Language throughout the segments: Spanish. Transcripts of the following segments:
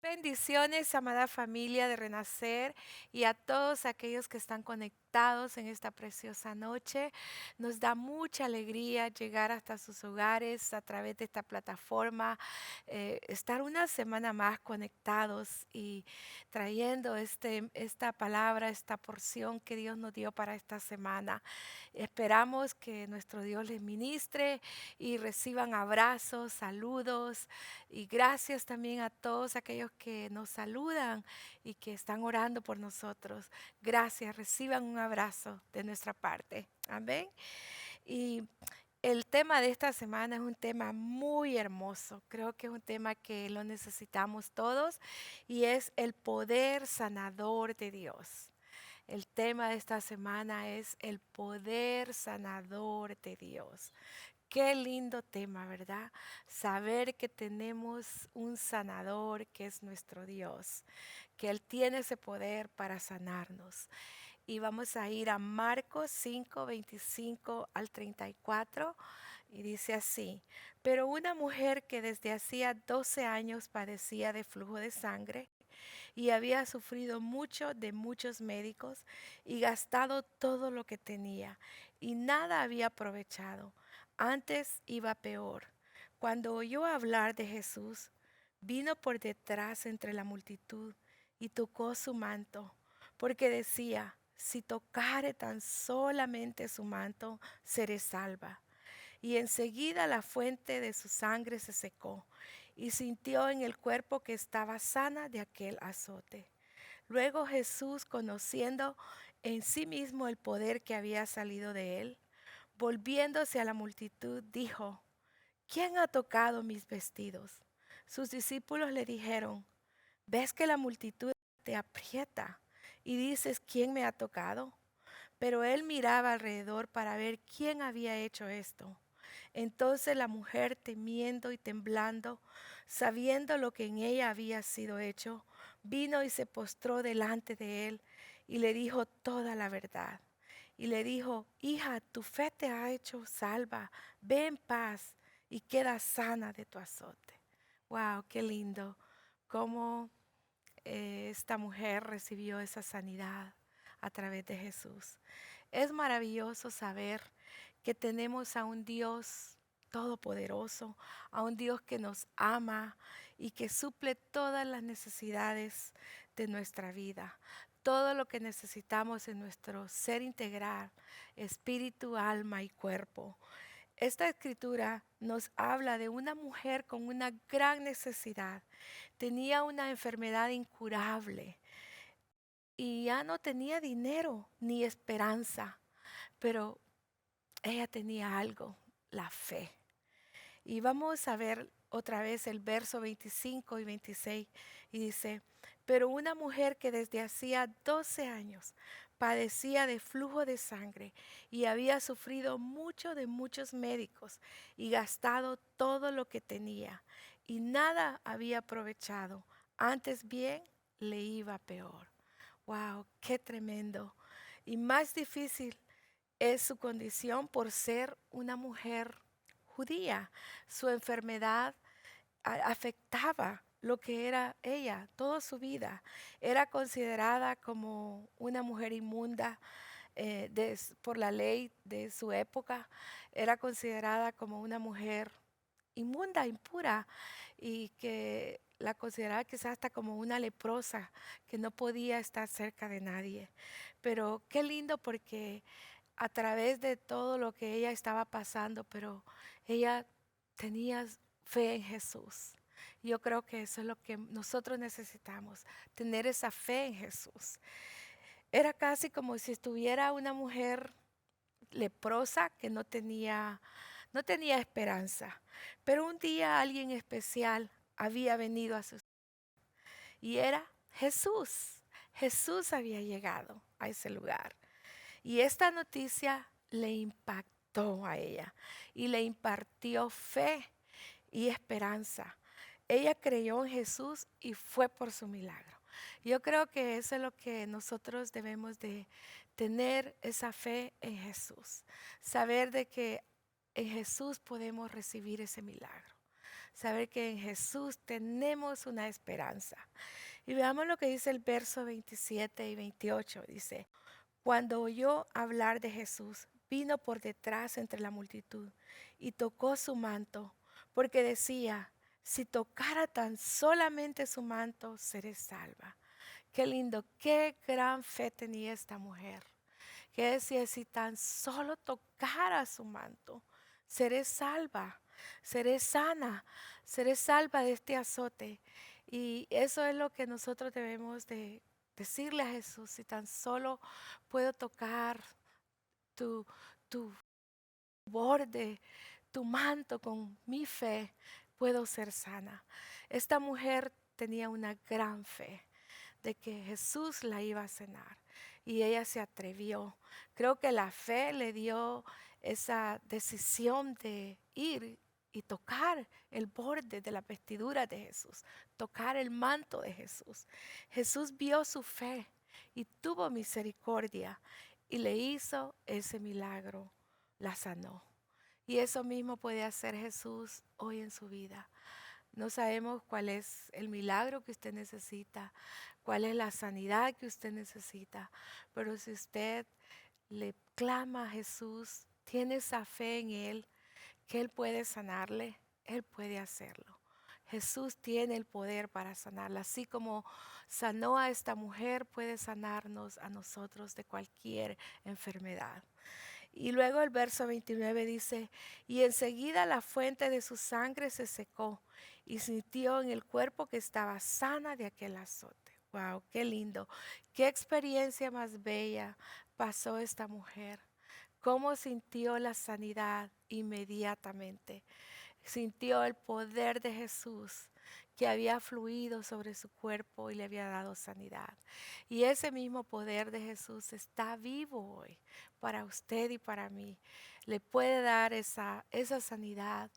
Bendiciones, amada familia de Renacer, y a todos aquellos que están conectados en esta preciosa noche. Nos da mucha alegría llegar hasta sus hogares a través de esta plataforma, estar una semana más conectados y trayendo esta palabra, esta porción que Dios nos dio para esta semana. Esperamos que nuestro Dios les ministre y reciban abrazos, saludos y gracias también a todos aquellos que nos saludan y que están orando por nosotros. Gracias, reciban un abrazo de nuestra parte. Amén. Y el tema de esta semana es un tema muy hermoso. Creo que es un tema que lo necesitamos todos y es el poder sanador de Dios. El tema de esta semana es el poder sanador de Dios. Qué lindo tema, ¿verdad? Saber que tenemos un sanador que es nuestro Dios, que Él tiene ese poder para sanarnos. Y vamos a ir a Marcos 5, 25 al 34 y dice así, pero una mujer que desde hacía 12 años padecía de flujo de sangre y había sufrido mucho de muchos médicos y gastado todo lo que tenía y nada había aprovechado. Antes iba peor. Cuando oyó hablar de Jesús, vino por detrás entre la multitud y tocó su manto, porque decía, si tocare tan solamente su manto, seré salva. Y enseguida la fuente de su sangre se secó y sintió en el cuerpo que estaba sana de aquel azote. Luego Jesús, conociendo en sí mismo el poder que había salido de él, volviéndose a la multitud, dijo, ¿quién ha tocado mis vestidos? Sus discípulos le dijeron, ¿ves que la multitud te aprieta y dices, ¿quién me ha tocado? Pero él miraba alrededor para ver quién había hecho esto. Entonces la mujer, temiendo y temblando, sabiendo lo que en ella había sido hecho, vino y se postró delante de él y le dijo toda la verdad. Y le dijo, hija, tu fe te ha hecho salva, ve en paz y queda sana de tu azote. Wow, qué lindo cómo esta mujer recibió esa sanidad a través de Jesús. Es maravilloso saber que tenemos a un Dios todopoderoso, a un Dios que nos ama y que suple todas las necesidades de nuestra vida, todo lo que necesitamos en nuestro ser integral, espíritu, alma y cuerpo. Esta escritura nos habla de una mujer con una gran necesidad. Tenía una enfermedad incurable y ya no tenía dinero ni esperanza, pero ella tenía algo, la fe. Y vamos a ver otra vez el verso 25 y 26 y dice, pero una mujer que desde hacía 12 años padecía de flujo de sangre y había sufrido mucho de muchos médicos y gastado todo lo que tenía y nada había aprovechado, antes bien le iba peor. Wow, qué tremendo. Y más difícil es su condición por ser una mujer judía. Su enfermedad afectaba lo que era ella, toda su vida. Era considerada como una mujer inmunda por la ley de su época. Era considerada como una mujer inmunda, impura, y que la consideraba quizás hasta como una leprosa que no podía estar cerca de nadie. Pero qué lindo porque a través de todo lo que ella estaba pasando, pero ella tenía fe en Jesús. Yo creo que eso es lo que nosotros necesitamos, tener esa fe en Jesús. Era casi como si estuviera una mujer leprosa que no tenía esperanza. Pero un día alguien especial había venido a su y era Jesús. Jesús había llegado a ese lugar. Y esta noticia le impactó a ella y le impartió fe y esperanza. Ella creyó en Jesús y fue por su milagro. Yo creo que eso es lo que nosotros debemos de tener, esa fe en Jesús. Saber de que en Jesús podemos recibir ese milagro. saber que en Jesús tenemos una esperanza. Y veamos lo que dice el verso 27 y 28. Dice, cuando oyó hablar de Jesús, vino por detrás entre la multitud y tocó su manto, porque decía, si tocara tan solamente su manto, seré salva. Qué lindo, qué gran fe tenía esta mujer. Que decía, si tan solo tocara su manto, seré salva, seré sana, seré salva de este azote. Y eso es lo que nosotros debemos de decirle a Jesús, si tan solo puedo tocar tu, tu borde, tu manto con mi fe, puedo ser sana. Esta mujer tenía una gran fe de que Jesús la iba a sanar y ella se atrevió. Creo que la fe le dio esa decisión de ir y tocar el borde de la vestidura de Jesús, tocar el manto de Jesús. Jesús vio su fe y tuvo misericordia y le hizo ese milagro, la sanó. Y eso mismo puede hacer Jesús hoy en su vida. No sabemos cuál es el milagro que usted necesita, cuál es la sanidad que usted necesita, pero si usted le clama a Jesús, tiene esa fe en Él, que Él puede sanarle, Él puede hacerlo. Jesús tiene el poder para sanarla, así como sanó a esta mujer, puede sanarnos a nosotros de cualquier enfermedad. Y luego el verso 29 dice, y enseguida la fuente de su sangre se secó y sintió en el cuerpo que estaba sana de aquel azote. Wow, qué lindo. Qué experiencia más bella pasó esta mujer. Cómo sintió la sanidad inmediatamente. Sintió el poder de Jesús que había fluido sobre su cuerpo y le había dado sanidad. Y ese mismo poder de Jesús está vivo hoy para usted y para mí. Le puede dar esa sanidad.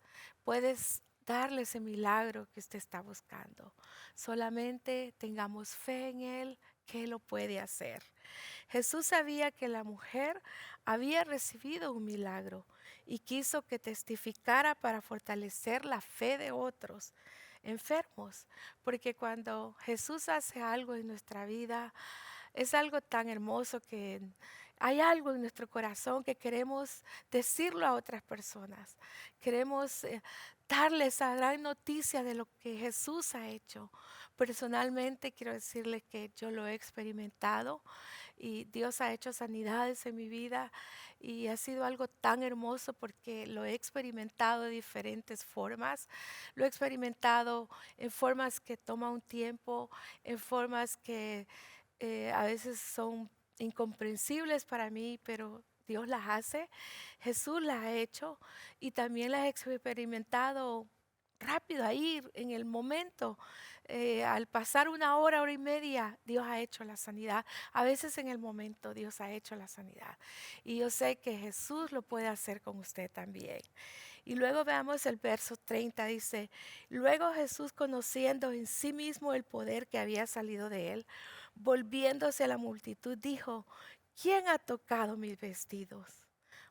Puedes darle ese milagro que usted está buscando. Solamente tengamos fe en Él, que Él lo puede hacer. Jesús sabía que la mujer había recibido un milagro y quiso que testificara para fortalecer la fe de otros enfermos, porque cuando Jesús hace algo en nuestra vida, es algo tan hermoso que hay algo en nuestro corazón que queremos decirlo a otras personas. Queremos darle esa gran noticia de lo que Jesús ha hecho. Personalmente quiero decirles que yo lo he experimentado y Dios ha hecho sanidades en mi vida y ha sido algo tan hermoso porque lo he experimentado de diferentes formas. Lo he experimentado en formas que toma un tiempo, en formas que a veces son incomprensibles para mí, pero Dios las hace. Jesús las ha hecho y también las he experimentado rápido, ahí en el momento. Al pasar una hora, hora y media, Dios ha hecho la sanidad. A veces en el momento Dios ha hecho la sanidad. Y yo sé que Jesús lo puede hacer con usted también. Y luego veamos el verso 30, dice, luego Jesús conociendo en sí mismo el poder que había salido de él, volviéndose a la multitud, dijo, ¿quién ha tocado mis vestidos?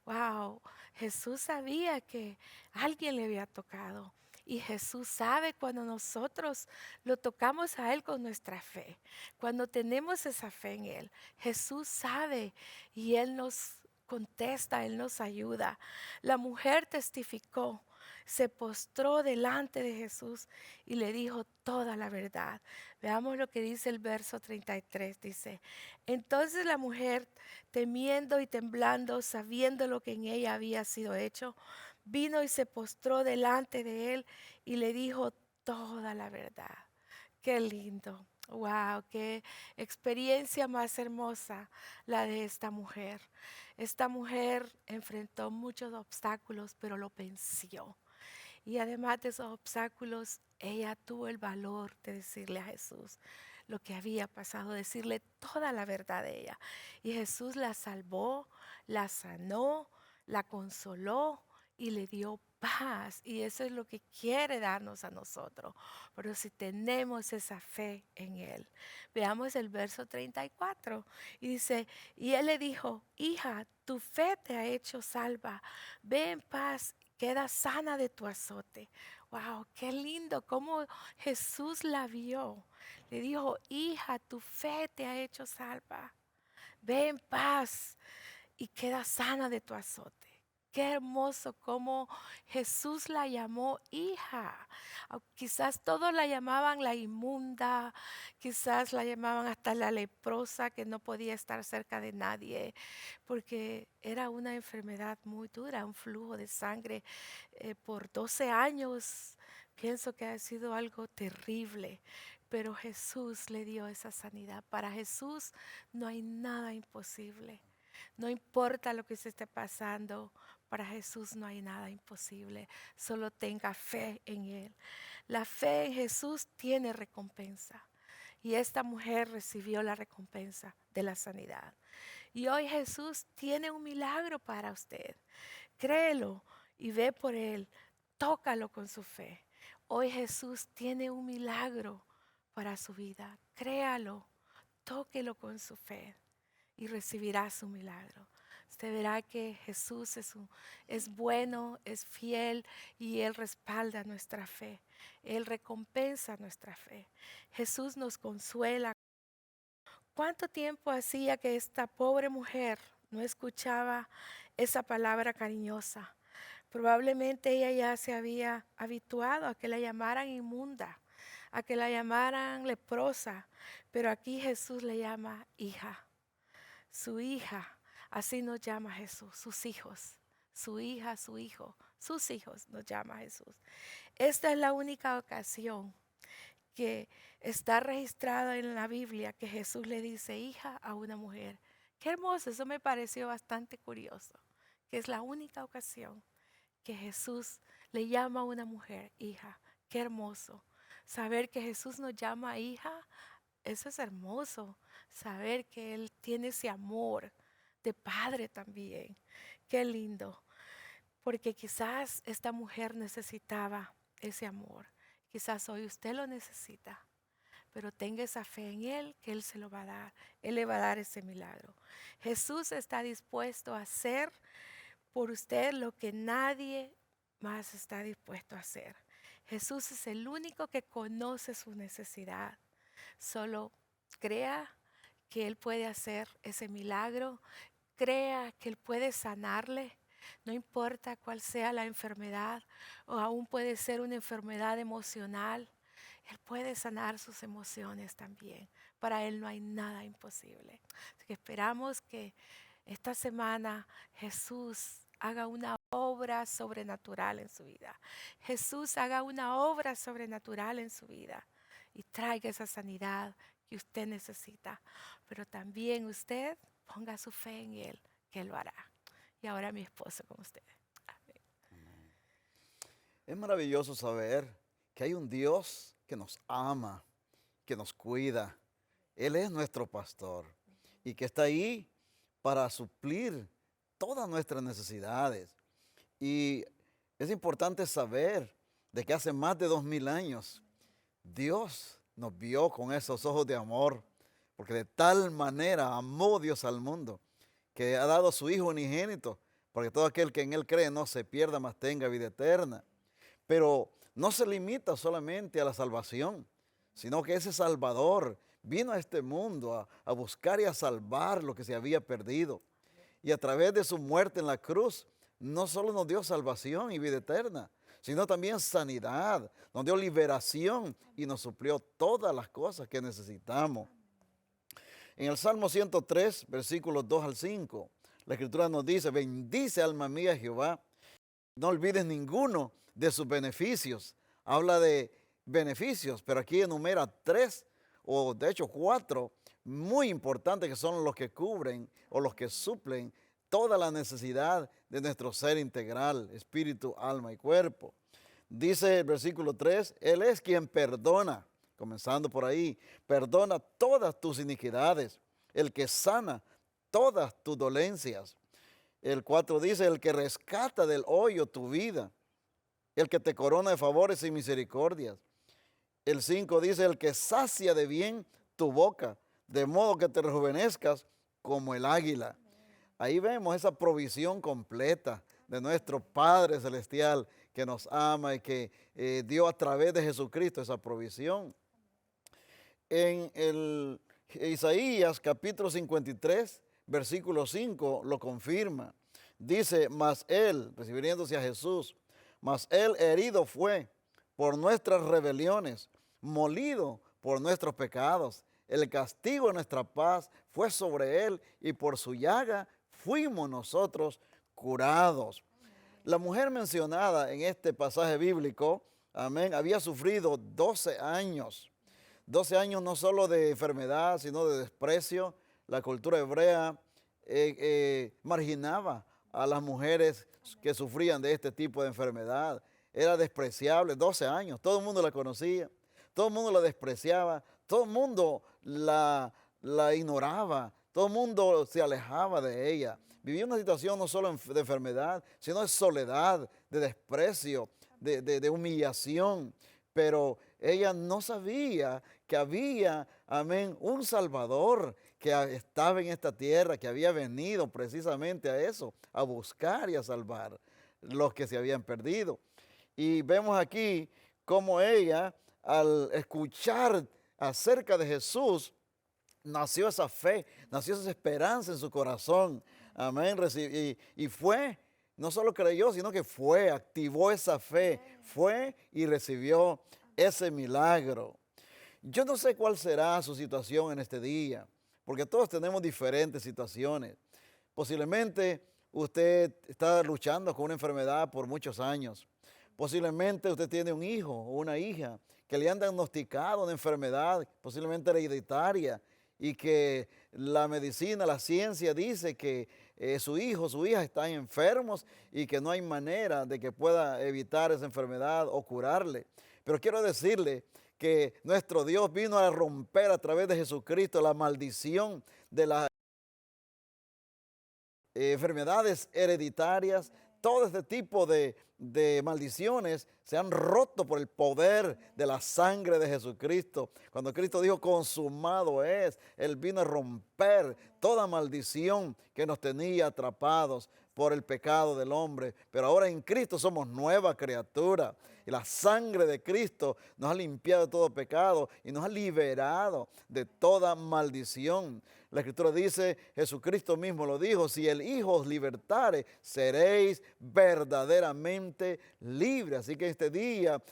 Wow, Jesús sabía que alguien le había tocado. Y Jesús sabe cuando nosotros lo tocamos a Él con nuestra fe, cuando tenemos esa fe en Él. Jesús sabe y Él nos contesta, Él nos ayuda. La mujer testificó, se postró delante de Jesús y le dijo toda la verdad. Veamos lo que dice el verso 33. Dice, entonces la mujer, temiendo y temblando, sabiendo lo que en ella había sido hecho, vino y se postró delante de él y le dijo toda la verdad. Qué lindo. Wow, qué experiencia más hermosa la de esta mujer. Esta mujer enfrentó muchos obstáculos, pero lo venció. Y además de esos obstáculos, ella tuvo el valor de decirle a Jesús lo que había pasado, decirle toda la verdad de ella. Y Jesús la salvó, la sanó, la consoló y le dio paz. Y eso es lo que quiere darnos a nosotros. Pero si tenemos esa fe en Él. Veamos el verso 34. Y dice, y Él le dijo, hija, tu fe te ha hecho salva. Ve en paz, queda sana de tu azote. Wow, qué lindo cómo Jesús la vio. Le dijo, hija, tu fe te ha hecho salva. Ve en paz y queda sana de tu azote. Qué hermoso cómo Jesús la llamó hija. Quizás todos la llamaban la inmunda, quizás la llamaban hasta la leprosa que no podía estar cerca de nadie, porque era una enfermedad muy dura, un flujo de sangre por 12 años. Pienso que ha sido algo terrible, pero Jesús le dio esa sanidad. Para Jesús no hay nada imposible. No importa lo que se esté pasando, para Jesús no hay nada imposible. Solo tenga fe en Él. La fe en Jesús tiene recompensa. Y esta mujer recibió la recompensa de la sanidad. Y hoy Jesús tiene un milagro para usted. Créelo y ve por Él. Tócalo con su fe. Hoy Jesús tiene un milagro para su vida. Créalo, tóquelo con su fe y recibirá su milagro. Usted verá que Jesús es bueno, es fiel y Él respalda nuestra fe. Él recompensa nuestra fe. Jesús nos consuela. ¿Cuánto tiempo hacía que esta pobre mujer no escuchaba esa palabra cariñosa? Probablemente ella ya se había habituado a que la llamaran inmunda, a que la llamaran leprosa, pero aquí Jesús le llama hija. Su hija, así nos llama Jesús, sus hijos, su hija, su hijo, sus hijos nos llama Jesús. Esta es la única ocasión que está registrada en la Biblia que Jesús le dice hija a una mujer. Qué hermoso, eso me pareció bastante curioso, que es la única ocasión que Jesús le llama a una mujer hija. Qué hermoso. Saber que Jesús nos llama hija, eso es hermoso, saber que Él tiene ese amor de padre también. Qué lindo, porque quizás esta mujer necesitaba ese amor. Quizás hoy usted lo necesita, pero tenga esa fe en Él que Él se lo va a dar. Él le va a dar ese milagro. Jesús está dispuesto a hacer por usted lo que nadie más está dispuesto a hacer. Jesús es el único que conoce su necesidad. Solo crea que Él puede hacer ese milagro, crea que Él puede sanarle, no importa cuál sea la enfermedad, o aún puede ser una enfermedad emocional. Él puede sanar sus emociones también. Para Él no hay nada imposible. Así que esperamos que esta semana Jesús haga una obra sobrenatural en su vida. Jesús haga una obra sobrenatural en su vida y traiga esa sanidad que usted necesita. Pero también usted ponga su fe en Él, que Él lo hará. Y ahora mi esposo con usted. Amén. Es maravilloso saber que hay un Dios que nos ama, que nos cuida. Él es nuestro pastor y que está ahí para suplir todas nuestras necesidades. Y es importante saber de que hace más de 2000 años Dios nos vio con esos ojos de amor, porque de tal manera amó Dios al mundo, que ha dado a su Hijo unigénito, para que todo aquel que en Él cree no se pierda, mas tenga vida eterna. Pero no se limita solamente a la salvación, sino que ese Salvador vino a este mundo a buscar y a salvar lo que se había perdido. Y a través de su muerte en la cruz, no solo nos dio salvación y vida eterna, sino también sanidad, nos dio liberación y nos suplió todas las cosas que necesitamos. En el Salmo 103, versículos 2 al 5, la Escritura nos dice: bendice alma mía Jehová, no olvides ninguno de sus beneficios. Habla de beneficios, pero aquí enumera 3 o de hecho 4 muy importantes, que son los que cubren o los que suplen toda la necesidad de nuestro ser integral, espíritu, alma y cuerpo. Dice el versículo 3, Él es quien perdona, comenzando por ahí, perdona todas tus iniquidades, el que sana todas tus dolencias. El 4 dice: el que rescata del hoyo tu vida, el que te corona de favores y misericordias. El 5 dice: el que sacia de bien tu boca, de modo que te rejuvenezcas como el águila. Ahí vemos esa provisión completa de nuestro Padre Celestial, que nos ama y que dio a través de Jesucristo esa provisión. En el Isaías capítulo 53, versículo 5, lo confirma. Dice, mas él, refiriéndose a Jesús, mas él herido fue por nuestras rebeliones, molido por nuestros pecados. El castigo de nuestra paz fue sobre él y por su llaga fuimos nosotros curados. La mujer mencionada en este pasaje bíblico, amén, había sufrido 12 años. 12 años no solo de enfermedad, sino de desprecio. La cultura hebrea marginaba a las mujeres que sufrían de este tipo de enfermedad. Era despreciable, 12 años, todo el mundo la conocía, todo el mundo la despreciaba, todo el mundo la ignoraba, todo el mundo se alejaba de ella. Vivía una situación no solo de enfermedad, sino de soledad, de desprecio, de humillación. Pero ella no sabía que había, amén, un Salvador que estaba en esta tierra, que había venido precisamente a eso, a buscar y a salvar los que se habían perdido. Y vemos aquí cómo ella, al escuchar acerca de Jesús, nació esa fe, nació esa esperanza en su corazón. Amén. Y fue, no solo creyó, sino que fue, activó esa fe, fue y recibió ese milagro. Yo no sé cuál será su situación en este día, porque todos tenemos diferentes situaciones. Posiblemente usted está luchando con una enfermedad por muchos años. Posiblemente usted tiene un hijo o una hija que le han diagnosticado una enfermedad, posiblemente hereditaria, y que la medicina, la ciencia dice que su hijo, su hija están enfermos y que no hay manera de que pueda evitar esa enfermedad o curarle. Pero quiero decirle que nuestro Dios vino a romper a través de Jesucristo la maldición de las enfermedades hereditarias. Todo este tipo de maldiciones se han roto por el poder de la sangre de Jesucristo. Cuando Cristo dijo consumado es, Él vino a romper toda maldición que nos tenía atrapados por el pecado del hombre. Pero ahora en Cristo somos nueva criatura. Y la sangre de Cristo nos ha limpiado de todo pecado y nos ha liberado de toda maldición. La Escritura dice, Jesucristo mismo lo dijo, si el Hijo os libertare, seréis verdaderamente libres. Así que este día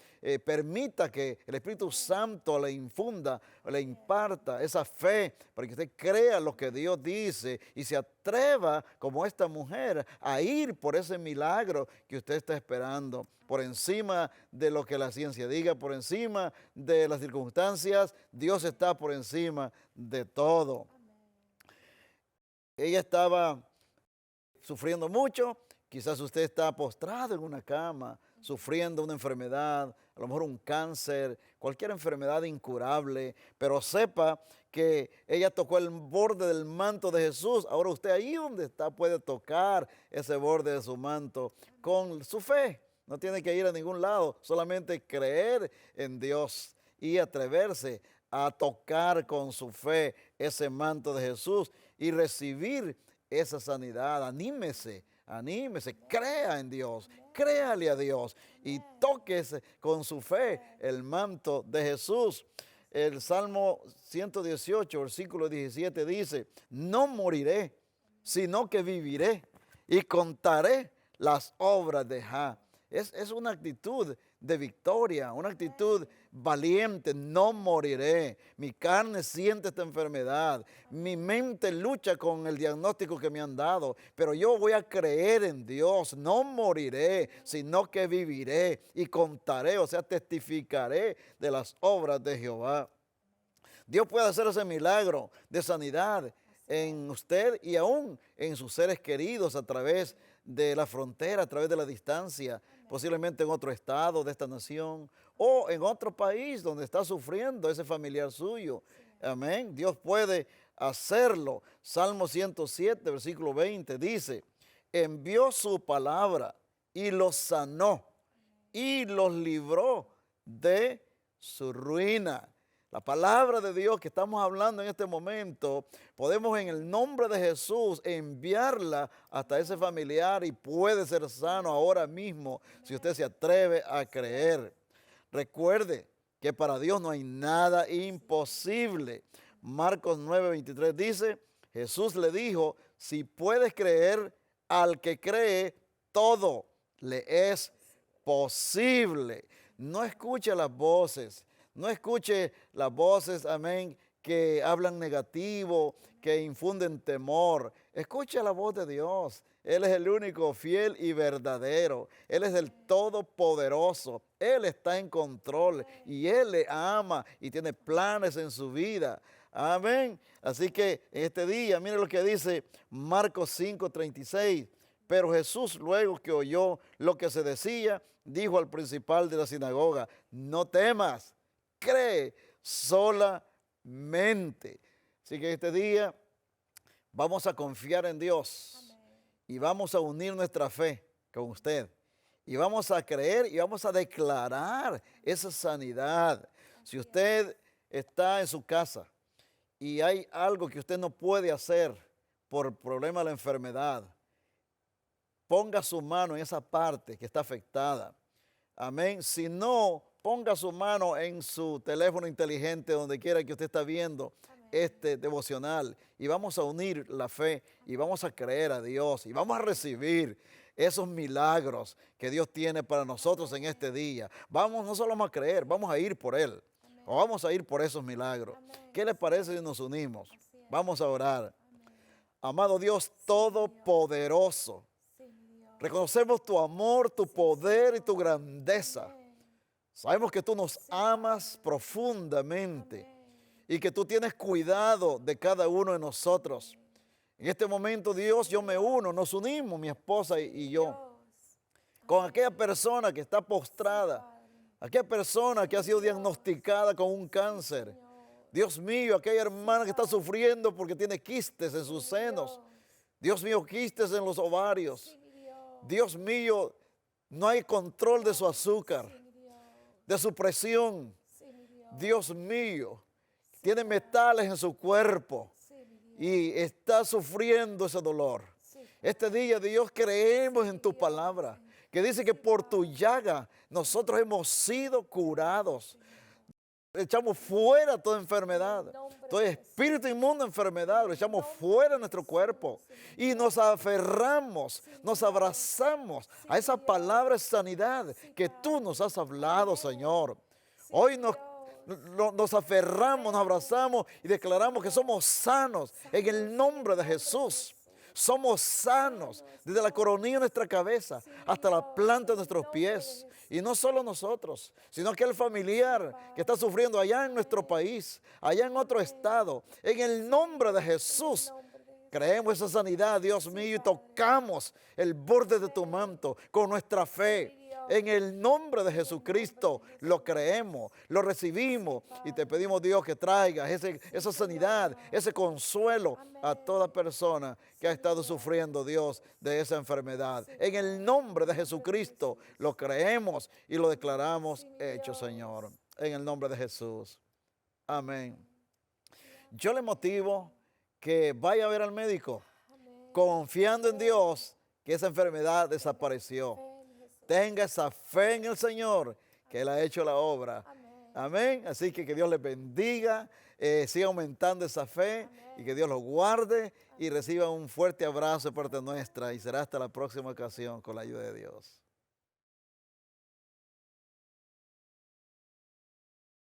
permita que el Espíritu Santo le infunda, le imparta esa fe para que usted crea lo que Dios dice y se atreva como esta mujer a ir por ese milagro que usted está esperando. Por encima de lo que la ciencia diga, por encima de las circunstancias, Dios está por encima de todo. Ella estaba sufriendo mucho, quizás usted está postrado en una cama, sufriendo una enfermedad, a lo mejor un cáncer, cualquier enfermedad incurable, pero sepa que ella tocó el borde del manto de Jesús. Ahora usted ahí donde está puede tocar ese borde de su manto con su fe. No tiene que ir a ningún lado, solamente creer en Dios y atreverse a tocar con su fe ese manto de Jesús y recibir esa sanidad. Anímese, anímese, crea en Dios, créale a Dios y tóquese con su fe el manto de Jesús. El Salmo 118, versículo 17 dice, no moriré, sino que viviré y contaré las obras de Jah. Es una actitud de victoria, una actitud valiente. No moriré. Mi carne siente esta enfermedad. Mi mente lucha con el diagnóstico que me han dado. Pero yo voy a creer en Dios. No moriré, sino que viviré y contaré, o sea, testificaré de las obras de Jehová. Dios puede hacer ese milagro de sanidad en usted y aún en sus seres queridos a través de la frontera, a través de la distancia, posiblemente en otro estado de esta nación o en otro país donde está sufriendo ese familiar suyo. Amén. Dios puede hacerlo. Salmo 107, versículo 20 dice, envió su palabra y los sanó y los libró de su ruina. La palabra de Dios que estamos hablando en este momento, podemos en el nombre de Jesús enviarla hasta ese familiar y puede ser sano ahora mismo si usted se atreve a creer. Recuerde que para Dios no hay nada imposible. Marcos 9:23 dice, Jesús le dijo, si puedes creer, al que cree, todo le es posible. No escuche las voces, no escuche las voces, amén, que hablan negativo, que infunden temor. Escuche la voz de Dios. Él es el único fiel y verdadero. Él es el todopoderoso. Él está en control y Él le ama y tiene planes en su vida. Amén. Así que en este día, mire lo que dice Marcos 5:36. Pero Jesús, luego que oyó lo que se decía, dijo al principal de la sinagoga, no temas, cree solamente. Así que este día vamos a confiar en Dios y vamos a unir nuestra fe con usted. Y vamos a creer y vamos a declarar esa sanidad. Si usted está en su casa y hay algo que usted no puede hacer por problema de la enfermedad, ponga su mano en esa parte que está afectada. Amén. Si no, ponga su mano en su teléfono inteligente, donde quiera que usted está viendo este devocional. Y vamos a unir la fe y vamos a creer a Dios y vamos a recibir esos milagros que Dios tiene para nosotros en este día. Vamos, no solo vamos a creer, vamos a ir por Él. O vamos a ir por esos milagros. ¿Qué les parece si nos unimos? Vamos a orar. Amado Dios Todopoderoso, reconocemos tu amor, tu poder y tu grandeza. Sabemos que tú nos amas profundamente y que tú tienes cuidado de cada uno de nosotros. En este momento, Dios, yo me uno, nos unimos, mi esposa y yo, con aquella persona que está postrada, aquella persona que ha sido diagnosticada con un cáncer. Dios mío, aquella hermana que está sufriendo porque tiene quistes en sus senos. Dios mío, quistes en los ovarios. Dios mío, no hay control de su azúcar, de su presión. Dios mío, tiene metales en su cuerpo y está sufriendo ese dolor. Este día, Dios, creemos en tu palabra, que dice que por tu llaga nosotros hemos sido curados. Echamos fuera toda enfermedad, todo espíritu inmundo, enfermedad, lo echamos fuera de nuestro cuerpo y nos aferramos, nos abrazamos a esa palabra de sanidad que tú nos has hablado, Señor. Hoy nos aferramos, nos abrazamos y declaramos que somos sanos en el nombre de Jesús. Somos sanos desde la coronilla de nuestra cabeza hasta la planta de nuestros pies. Y no solo nosotros, sino aquel familiar que está sufriendo allá en nuestro país, allá en otro estado. En el nombre de Jesús, creemos esa sanidad, Dios mío, y tocamos el borde de tu manto con nuestra fe. En el nombre de Jesucristo lo creemos, lo recibimos y te pedimos, Dios, que traigas esa sanidad, ese consuelo a toda persona que ha estado sufriendo, Dios, de esa enfermedad. En el nombre de Jesucristo lo creemos y lo declaramos hecho, Señor. En el nombre de Jesús. Amén. Yo le motivo que vaya a ver al médico confiando en Dios que esa enfermedad desapareció. Tenga esa fe en el Señor, que Él ha hecho la obra. Amén. Así que Dios les bendiga, siga aumentando esa fe y que Dios los guarde y reciba un fuerte abrazo de parte nuestra y será hasta la próxima ocasión con la ayuda de Dios.